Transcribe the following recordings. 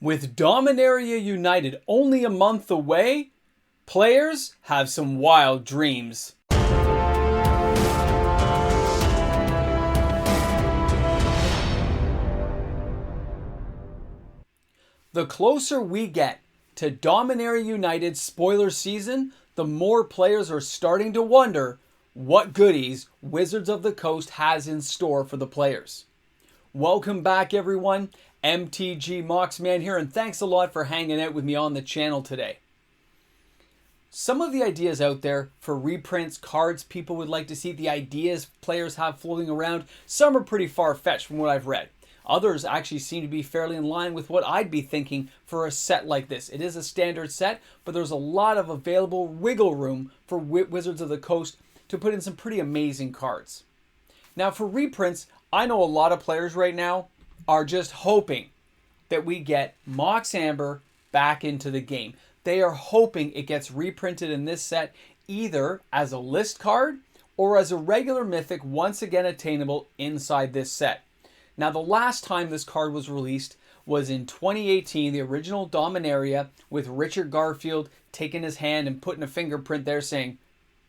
With Dominaria United only a month away, players have some wild dreams. The closer we get to Dominaria United's spoiler season, the more players are starting to wonder what goodies Wizards of the Coast has in store for the players. Welcome back, everyone. MTG Moxman here, and thanks a lot for hanging out with me on the channel today. Some of the ideas out there for reprints, cards people would like to see, the ideas players have floating around, some are pretty far-fetched from what I've read. Others actually seem to be fairly in line with what I'd be thinking for a set like this. It is a standard set, but there's a lot of available wiggle room for Wizards of the Coast to put in some pretty amazing cards. Now for reprints, I know a lot of players right now are just hoping that we get Mox Amber back into the game. They are hoping it gets reprinted in this set either as a list card or as a regular mythic once again attainable inside this set. Now the last time this card was released was in 2018, the original Dominaria, with Richard Garfield taking his hand and putting a fingerprint there saying,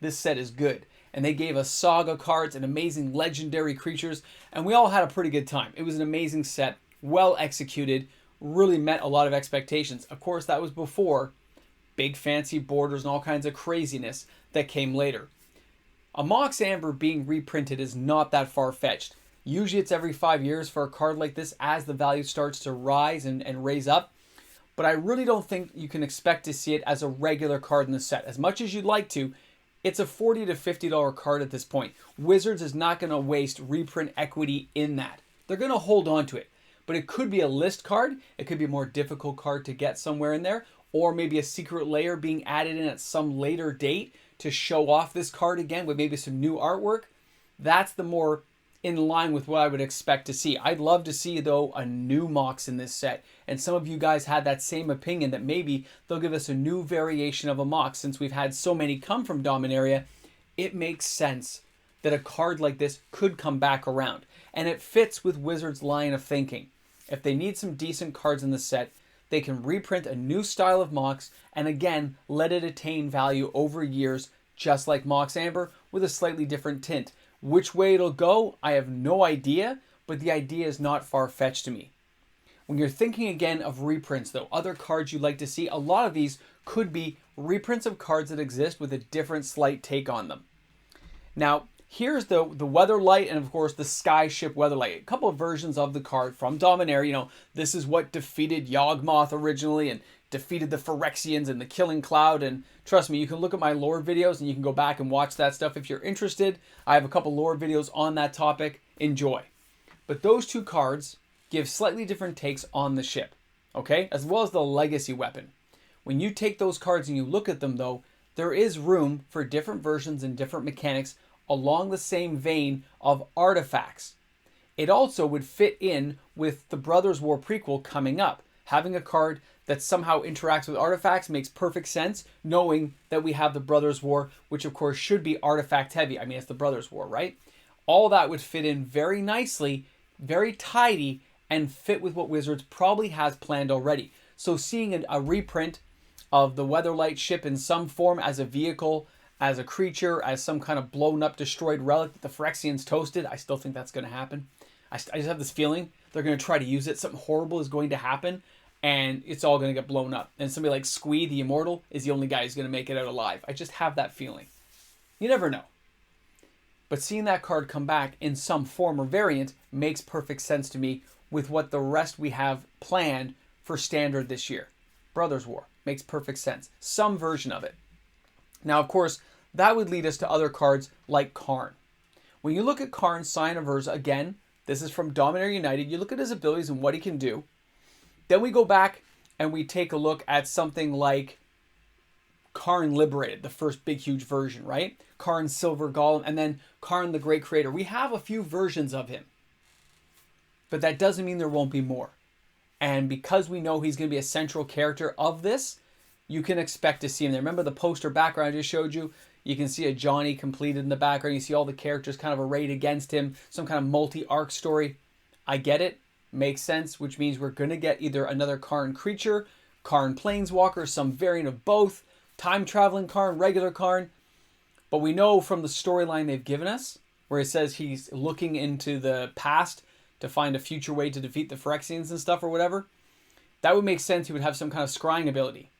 "This set is good." And they gave us saga cards and amazing legendary creatures, and we all had a pretty good time. It was an amazing set, well executed, really met a lot of expectations. Of course, that was before big fancy borders and all kinds of craziness that came later. A Mox Amber being reprinted is not that far-fetched. Usually it's every 5 years for a card like this as the value starts to rise and raise up. But I really don't think you can expect to see it as a regular card in the set. As much as you'd like to, it's a $40 to $50 card at this point. Wizards is not going to waste reprint equity in that. They're going to hold on to it. But it could be a list card. It could be a more difficult card to get somewhere in there. Or maybe a secret layer being added in at some later date to show off this card again with maybe some new artwork. That's the more in line with what I would expect to see. I'd love to see, though, a new Mox in this set. And some of you guys had that same opinion that maybe they'll give us a new variation of a Mox. Since we've had so many come from Dominaria, it makes sense that a card like this could come back around. And it fits with Wizards' line of thinking. If they need some decent cards in the set, they can reprint a new style of Mox and again, let it attain value over years, just like Mox Amber, with a slightly different tint. Which way it'll go, I have no idea, but the idea is not far-fetched to me. When you're thinking again of reprints, though, other cards you'd like to see, a lot of these could be reprints of cards that exist with a different slight take on them. Now, here's the Weatherlight and, of course, the Skyship Weatherlight. A couple of versions of the card from Dominaria. You know, this is what defeated Yawgmoth originally and defeated the Phyrexians and the Killing Cloud. And trust me, you can look at my lore videos and you can go back and watch that stuff if you're interested. I have a couple lore videos on that topic. Enjoy. But those two cards give slightly different takes on the ship, okay? As well as the legacy weapon. When you take those cards and you look at them, though, there is room for different versions and different mechanics along the same vein of artifacts. It also would fit in with the Brothers War prequel coming up. Having a card that somehow interacts with artifacts makes perfect sense, knowing that we have the Brothers War, which of course should be artifact heavy. I mean, it's the Brothers War, right? All that would fit in very nicely, very tidy, and fit with what Wizards probably has planned already. So seeing a reprint of the Weatherlight ship in some form as a vehicle, as a creature, as some kind of blown up, destroyed relic that the Phyrexians toasted, I still think that's going to happen. I just have this feeling they're going to try to use it. Something horrible is going to happen, and it's all going to get blown up. And somebody like Squee, the Immortal, is the only guy who's going to make it out alive. I just have that feeling. You never know. But seeing that card come back in some form or variant makes perfect sense to me with what the rest we have planned for Standard this year. Brothers War makes perfect sense. Some version of it. Now, of course, that would lead us to other cards like Karn. When you look at Karn's Sign of Urza, again, this is from Dominaria United, you look at his abilities and what he can do. Then we go back and we take a look at something like Karn Liberated, the first big, huge version, right? Karn Silver Golem, and then Karn the Great Creator. We have a few versions of him. But that doesn't mean there won't be more. And because we know he's going to be a central character of this, you can expect to see him there. Remember the poster background I just showed you? You can see a Johnny completed in the background. You see all the characters kind of arrayed against him. Some kind of multi-arc story. I get it. Makes sense, which means we're going to get either another Karn creature, Karn Planeswalker, some variant of both, time-traveling Karn, regular Karn. But we know from the storyline they've given us, where it says he's looking into the past to find a future way to defeat the Phyrexians and stuff or whatever, that would make sense he would have some kind of scrying ability,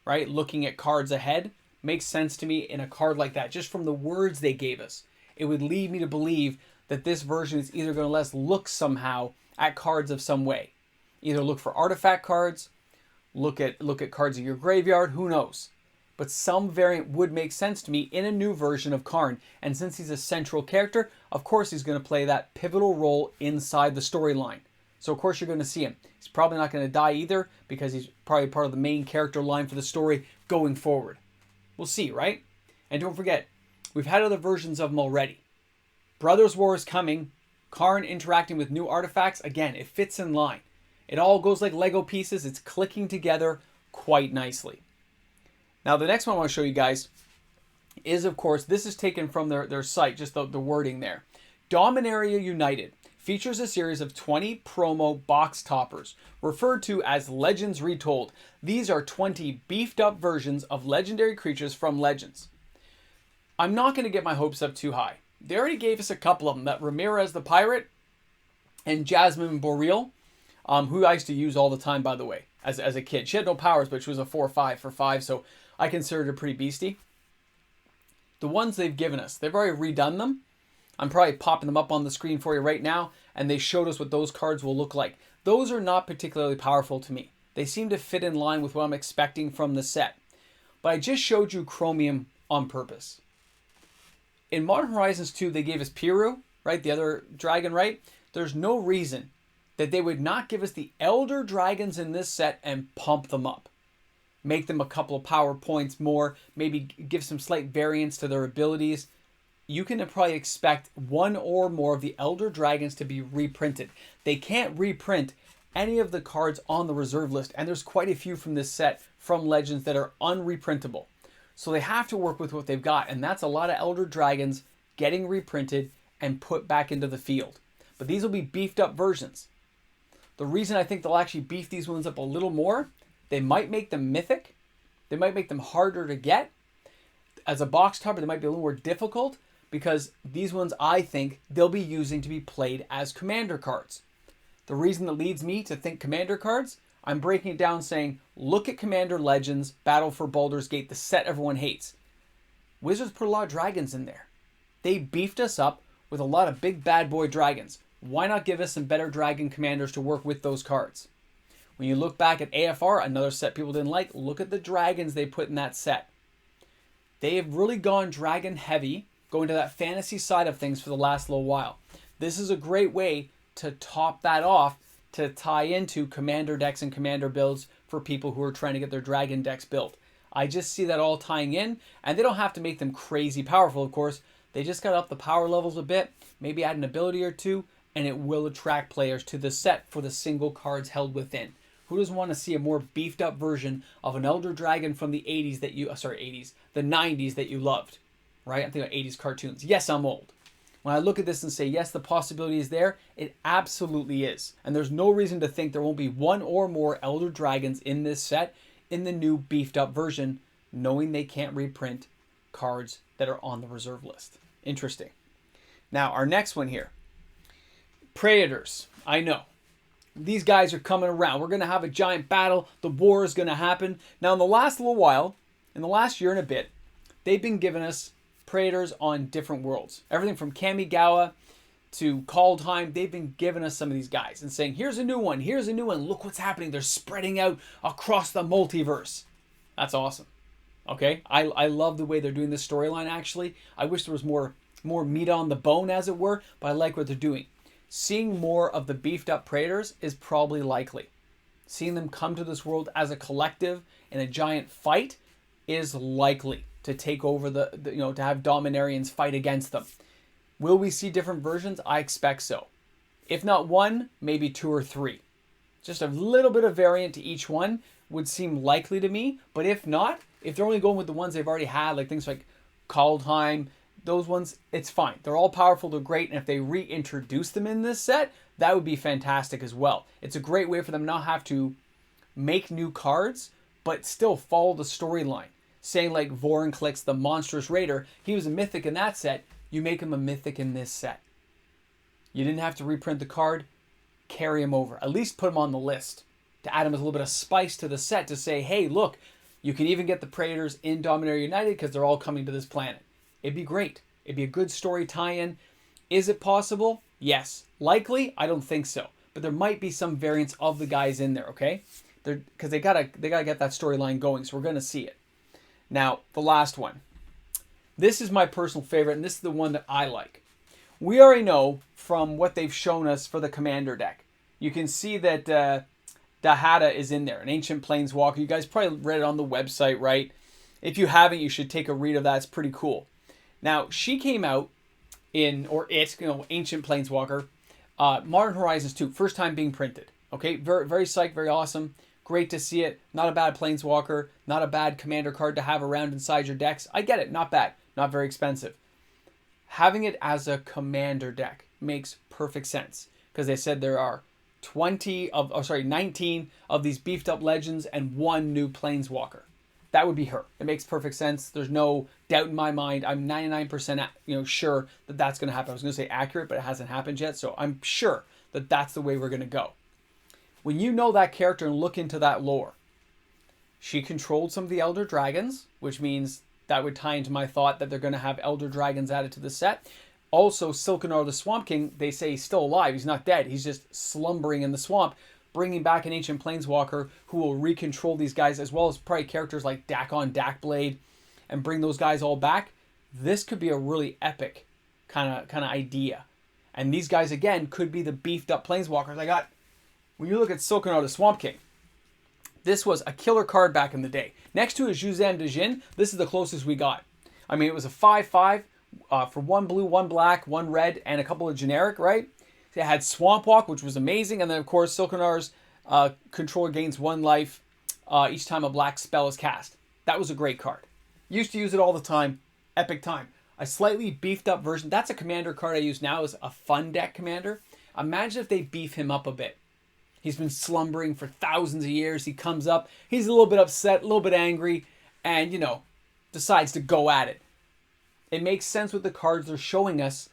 right? Looking at cards ahead makes sense to me in a card like that. Just from the words they gave us, it would lead me to believe that this version is either going to let us look somehow at cards of some way. Either look for artifact cards, look at cards in your graveyard, who knows. But some variant would make sense to me in a new version of Karn. And since he's a central character, of course he's going to play that pivotal role inside the storyline. So of course you're going to see him. He's probably not going to die either, because he's probably part of the main character line for the story going forward. We'll see, right? And don't forget, we've had other versions of him already. Brothers War is coming. Karn interacting with new artifacts. Again, it fits in line. It all goes like Lego pieces. It's clicking together quite nicely. Now, the next one I want to show you guys is, of course, this is taken from their site, just the wording there. Dominaria United features a series of 20 promo box toppers, referred to as Legends Retold. These are 20 beefed up versions of legendary creatures from Legends. I'm not going to get my hopes up too high. They already gave us a couple of them, that Ramirez the Pirate and Jasmine Boreal, who I used to use all the time, by the way, as a kid. She had no powers, but she was a 4/5 for 5, so I considered her pretty beastie. The ones they've given us, they've already redone them. I'm probably popping them up on the screen for you right now, and they showed us what those cards will look like. Those are not particularly powerful to me. They seem to fit in line with what I'm expecting from the set. But I just showed you Chromium on purpose. In Modern Horizons 2, they gave us Piru, right? The other dragon, right? There's no reason that they would not give us the Elder Dragons in this set and pump them up. Make them a couple of power points more, maybe give some slight variance to their abilities. You can probably expect one or more of the Elder Dragons to be reprinted. They can't reprint any of the cards on the reserve list, and there's quite a few from this set from Legends that are unreprintable. So they have to work with what they've got, and that's a lot of Elder Dragons getting reprinted and put back into the field. But these will be beefed up versions. The reason I think they'll actually beef these ones up a little more, they might make them mythic. They might make them harder to get. As a box topper, they might be a little more difficult, because these ones, I think, they'll be using to be played as commander cards. The reason that leads me to think commander cards, I'm breaking it down saying, look at Commander Legends, Battle for Baldur's Gate, the set everyone hates. Wizards put a lot of dragons in there. They beefed us up with a lot of big bad boy dragons. Why not give us some better dragon commanders to work with those cards? When you look back at AFR, another set people didn't like, look at the dragons they put in that set. They have really gone dragon heavy, going to that fantasy side of things for the last little while. This is a great way to top that off, to tie into commander decks and commander builds for people who are trying to get their dragon decks built. I just see that all tying in, and they don't have to make them crazy powerful, of course. They just got to up the power levels a bit, maybe add an ability or two, and it will attract players to the set for the single cards held within. Who doesn't want to see a more beefed up version of an Elder Dragon from the 80s that you, the 90s that you loved, right? I'm thinking of 80s cartoons. Yes, I'm old. When I look at this and say, yes, the possibility is there, it absolutely is. And there's no reason to think there won't be one or more Elder Dragons in this set in the new beefed up version, knowing they can't reprint cards that are on the reserve list. Interesting. Now, our next one here. Praetors. I know. These guys are coming around. We're going to have a giant battle. The war is going to happen. Now, in the last little while, in the last year and a bit, they've been giving us Praetors on different worlds. Everything from Kamigawa to Kaldheim, they've been giving us some of these guys and saying, here's a new one, here's a new one. Look what's happening. They're spreading out across the multiverse. That's awesome. Okay? I love the way they're doing this storyline, actually. I wish there was more meat on the bone, as it were, but I like what they're doing. Seeing more of the beefed up Praetors is probably likely. Seeing them come to this world as a collective in a giant fight is likely to take over to have Dominarians fight against them. Will we see different versions? I expect so. If not one, maybe 2 or 3. Just a little bit of variant to each one would seem likely to me, but if not, if they're only going with the ones they've already had, like things like Kaldheim, those ones, it's fine. They're all powerful, they're great, and if they reintroduce them in this set, That would be fantastic as well. It's a great way for them not have to make new cards, but still follow the storyline. Saying like Vorinclex, the monstrous raider, he was a mythic in that set. You make him a mythic in this set. You didn't have to reprint the card. Carry him over. At least put him on the list to add him as a little bit of spice to the set to say, hey, look, you can even get the Praetors in Dominaria United because they're all coming to this planet. It'd be great. It'd be a good story tie-in. Is it possible? Yes. Likely? I don't think so. But there might be some variants of the guys in there, okay? Because they gotta get that storyline going, so we're gonna see it. Now, the last one. This is my personal favorite, and this is the one that I like. We already know from what they've shown us for the Commander deck. You can see that Dahada is in there, an Ancient Planeswalker. You guys probably read it on the website, right? If you haven't, you should take a read of that. It's pretty cool. Now, she came out in, or it, Ancient Planeswalker, Modern Horizons 2, first time being printed. Okay, very, very psyched, very awesome. Great to see it. Not a bad Planeswalker, not a bad Commander card to have around inside your decks. I get it, not bad, not very expensive. Having it as a Commander deck makes perfect sense because they said there are 19 of these beefed up legends and 1 new Planeswalker. That would be her. It makes perfect sense. There's no doubt in my mind. I'm 99% sure that that's going to happen. I was going to say accurate, but it hasn't happened yet. So I'm sure that that's the way we're going to go. When you know that character and look into that lore, she controlled some of the Elder Dragons, which means that would tie into my thought that they're going to have Elder Dragons added to the set. Also, Silcanar the Swamp King, they say he's still alive. He's not dead. He's just slumbering in the swamp, bringing back an Ancient Planeswalker who will recontrol these guys, as well as probably characters like Dakon, Dakblade, and bring those guys all back. This could be a really epic kind of idea. And these guys, again, could be the beefed up Planeswalkers. When you look at Silcanar the Swamp King, this was a killer card back in the day. Next to his Juzam de Jin, this is the closest we got. I mean, it was a 5/5 for 1 blue, 1 black, 1 red, and a couple of generic, right? It had Swamp Walk, which was amazing. And then, of course, Silcanar's controller gains 1 life each time a black spell is cast. That was a great card. Used to use it all the time. Epic time. A slightly beefed up version. That's a commander card I use now as a fun deck commander. Imagine if they beef him up a bit. He's been slumbering for thousands of years. He comes up. He's a little bit upset, a little bit angry, and, decides to go at it. It makes sense with the cards they're showing us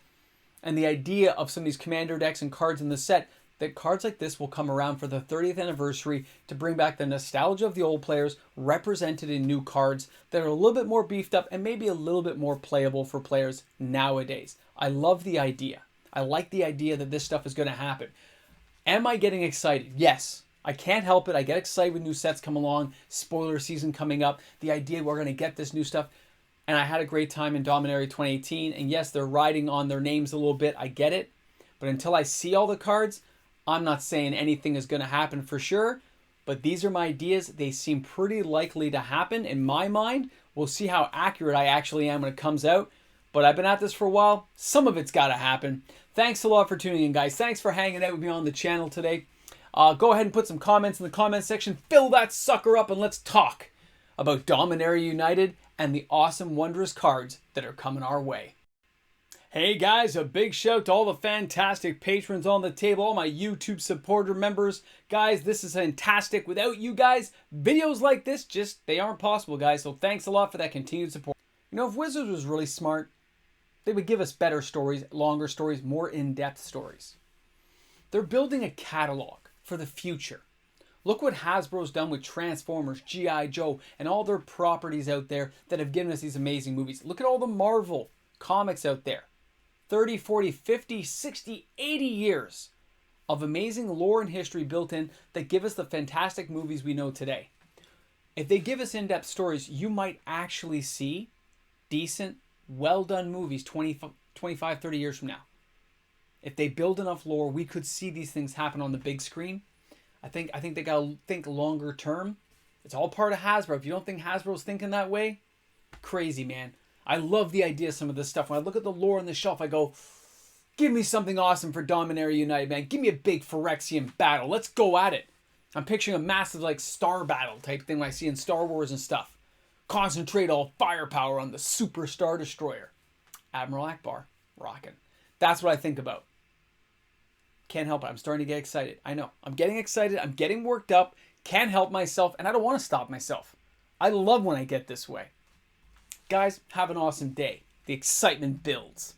and the idea of some of these commander decks and cards in the set, that cards like this will come around for the 30th anniversary to bring back the nostalgia of the old players represented in new cards that are a little bit more beefed up and maybe a little bit more playable for players nowadays. I love the idea. I like the idea that this stuff is going to happen. Am I getting excited? Yes. I can't help it. I get excited when new sets come along. Spoiler season coming up. The idea we're going to get this new stuff. And I had a great time in Dominaria 2018. And yes, they're riding on their names a little bit. I get it. But until I see all the cards, I'm not saying anything is going to happen for sure. But these are my ideas. They seem pretty likely to happen in my mind. We'll see how accurate I actually am when it comes out. But I've been at this for a while. Some of it's got to happen. Thanks a lot for tuning in, guys. Thanks for hanging out with me on the channel today. Go ahead and put some comments in the comment section. Fill that sucker up and let's talk about Dominaria United and the awesome, wondrous cards that are coming our way. Hey guys, a big shout to all the fantastic patrons on the table, all my YouTube supporter members. Guys, this is fantastic. Without you guys, videos like this they aren't possible, guys. So thanks a lot for that continued support. If Wizards was really smart, they would give us better stories, longer stories, more in-depth stories. They're building a catalog for the future. Look what Hasbro's done with Transformers, G.I. Joe, and all their properties out there that have given us these amazing movies. Look at all the Marvel comics out there. 30, 40, 50, 60, 80 years of amazing lore and history built in that give us the fantastic movies we know today. If they give us in-depth stories, you might actually see decent, well-done movies 25, 30 years from now. If they build enough lore, we could see these things happen on the big screen. I think they got to think longer term. It's all part of Hasbro. If you don't think Hasbro's thinking that way, crazy, man. I love the idea of some of this stuff. When I look at the lore on the shelf, I go, give me something awesome for Dominaria United, man. Give me a big Phyrexian battle. Let's go at it. I'm picturing a massive star battle type thing like I see in Star Wars and stuff. Concentrate all firepower on the Super Star Destroyer. Admiral Akbar, rockin'. That's what I think about. Can't help it. I'm starting to get excited. I know. I'm getting excited. I'm getting worked up. Can't help myself, and I don't want to stop myself. I love when I get this way. Guys, have an awesome day. The excitement builds.